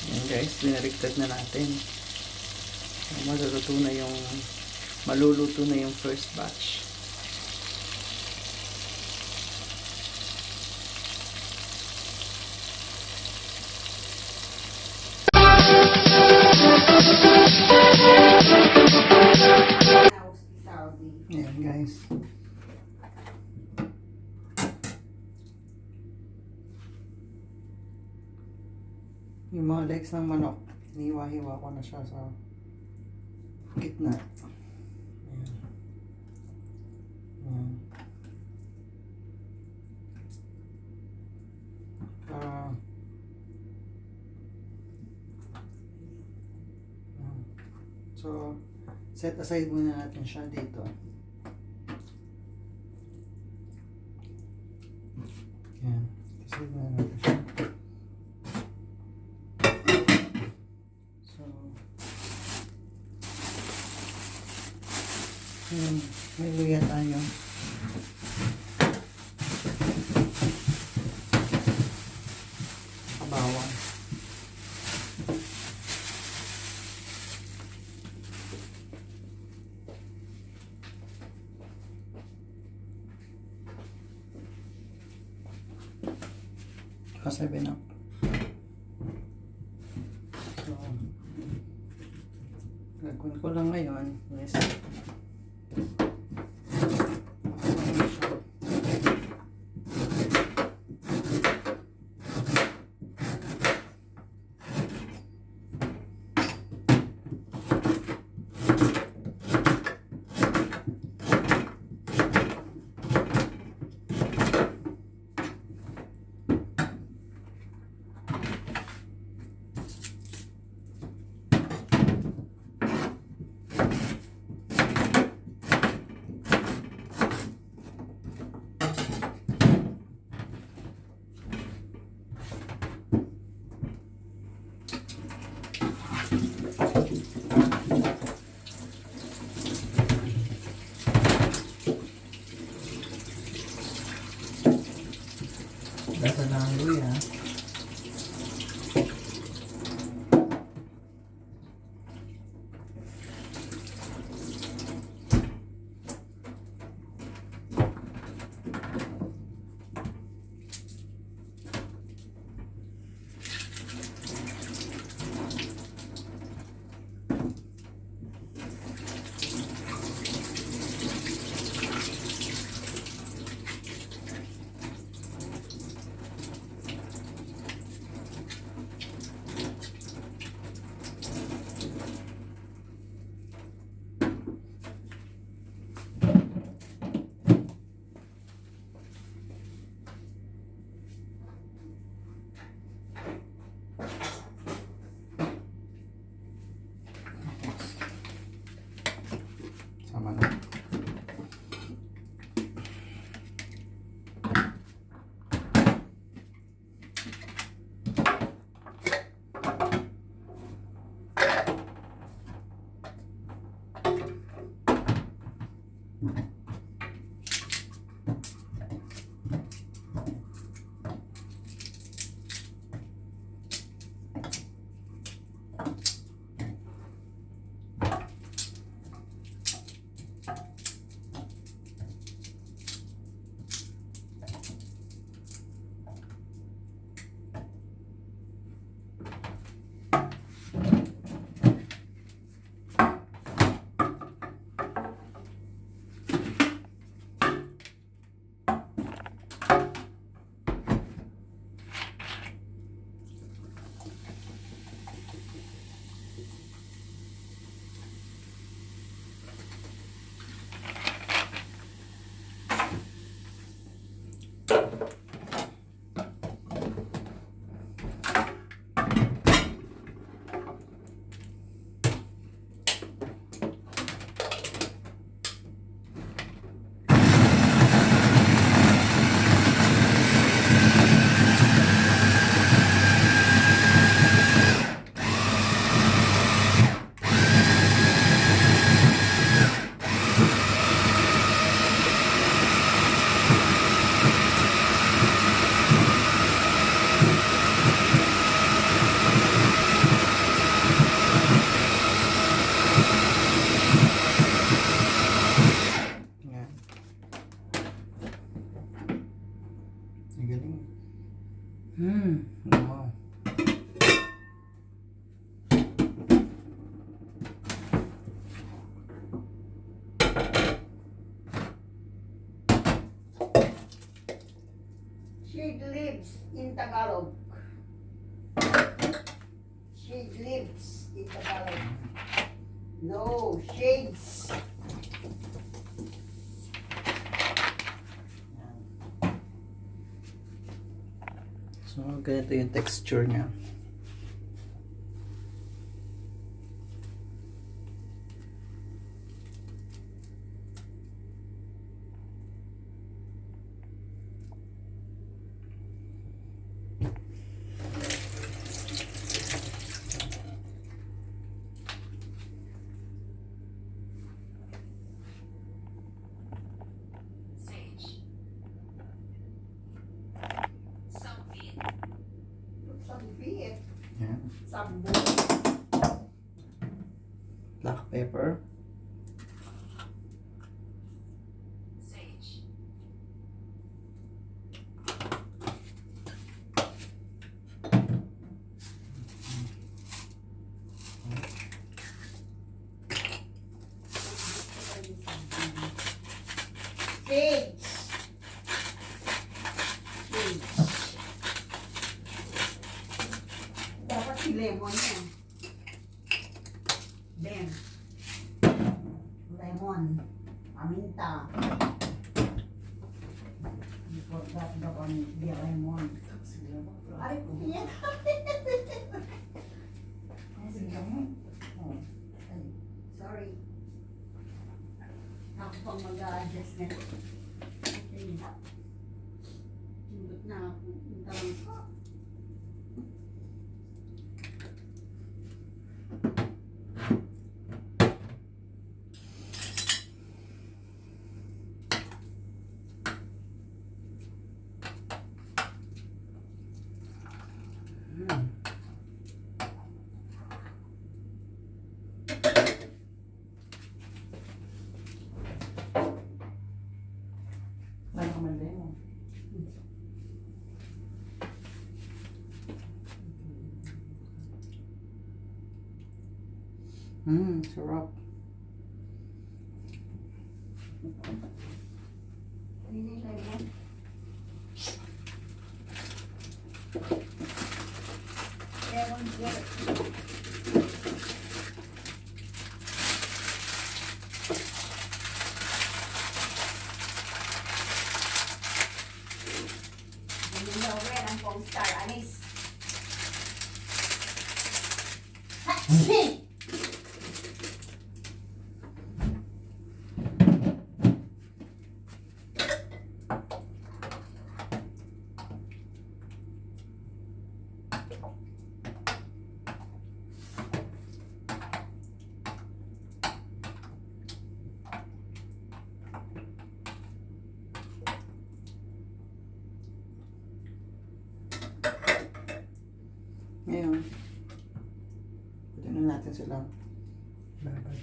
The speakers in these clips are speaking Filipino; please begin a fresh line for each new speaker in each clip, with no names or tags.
Ayan guys, binaliktad na natin. So, maluluto na yung first batch. Ayan guys. Yung mga legs ng manok, hiniwa-hiwa ko na siya sa gitna. Ayan. Ayan. So, set aside muna natin siya dito. Ayan. Set muna natin siya. So, may luya tayo. Bawang. Seven up. So, gagawin ko lang ngayon is Wow.
Shade lives in Tagalog. Shade lives in Tagalog. No shades.
So, ganito yung texture niya.
Sabi,
Yan.
sabon.
Black pepper.
Shades. Shades. Dapat si lemon yan. Then, lemon. Paminta. You forgot the lemon. Ay, yan. Oh, ay, sorry. Ako pang mag-a-adjust na. Okay. Tindot na ako. Ang tarang ko.
Wala ka man lemon. Sarap.
Hindi na lemon. Lemon good. Hindi na uwi ang pong star anis. Ha!
Ngayon, pwede na natin silang babad.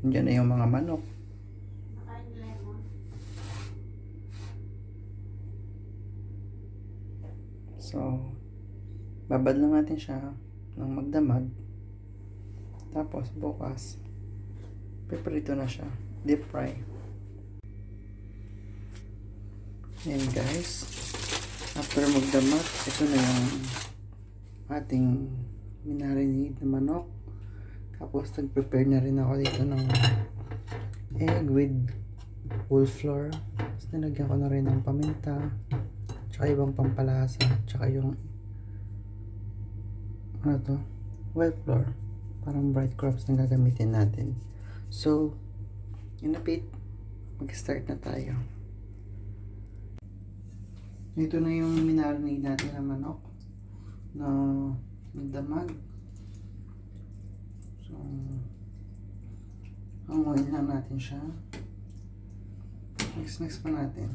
Diyan na yung mga manok.
Nakain lemon.
So, babad lang natin siya ng magdamag. Tapos, bukas, piprito na siya. Deep fry. Ayan guys. After magdamag, ito na yung ating minarinade na manok. Tapos nag-prepare na rin ako dito ng egg with whole flour. Tapos nilagyan ko na rin ng paminta, tsaka ibang pampalasa, tsaka yung ano to, white flour, parang breadcrumbs na gagamitin natin. So in a bit, mag-start na tayo. Ito na yung minarinate natin na manok na damag. So hanguin lang natin siya. Mix pa natin.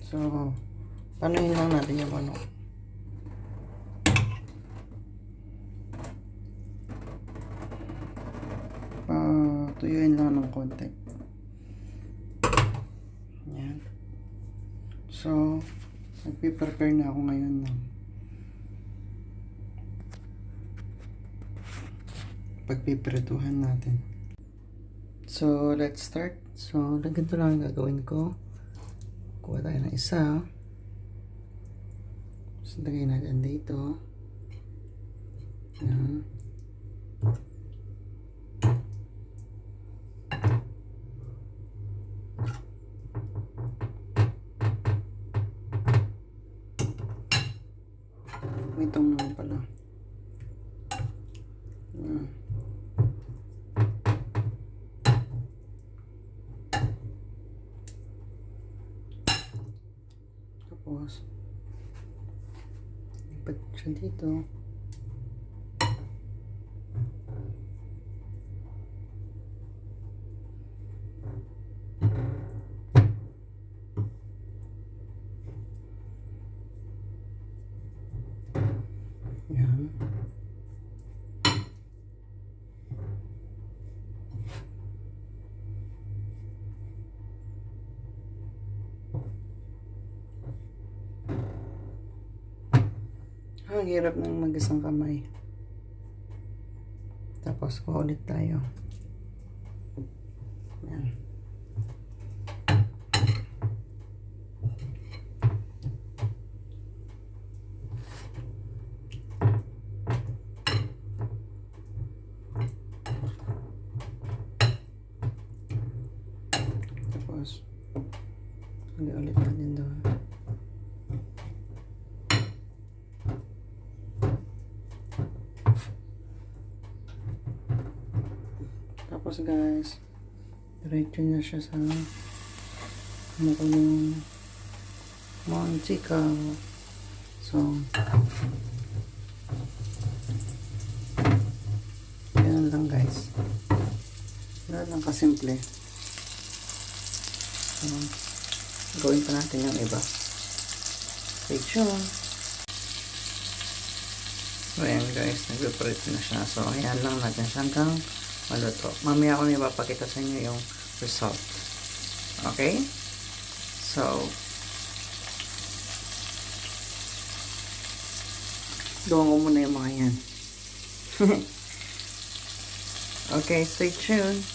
So, panuhin lang natin yung manok. Tuyuin lang ng konti. Yan. So, nagpiprepare na ako ngayon ng pagpipretuhan natin. So, let's start. So, ganito lang ang gagawin ko. Kuha tayo ng isa. So, lagay natin dito. Yan. Itong naman pala. Yan. Tapos lipat siya dito. Yan. Ang hirap ng mag-isang kamay. Tapos ulit tayo. Yan. Tapos ulit natin doon. Tapos guys, diretso na siya sa makulong mantika. So, yan lang guys. Yan lang kasimple. So, gawin pa natin yung iba. Stay tuned. So, ayan guys, nag-prepare na siya. So, ayan lang natin siya hanggang maluto. Mamaya ako na ipapakita sa inyo yung result. Okay? So, Gawan ko muna yung mga yan. Okay, stay tuned.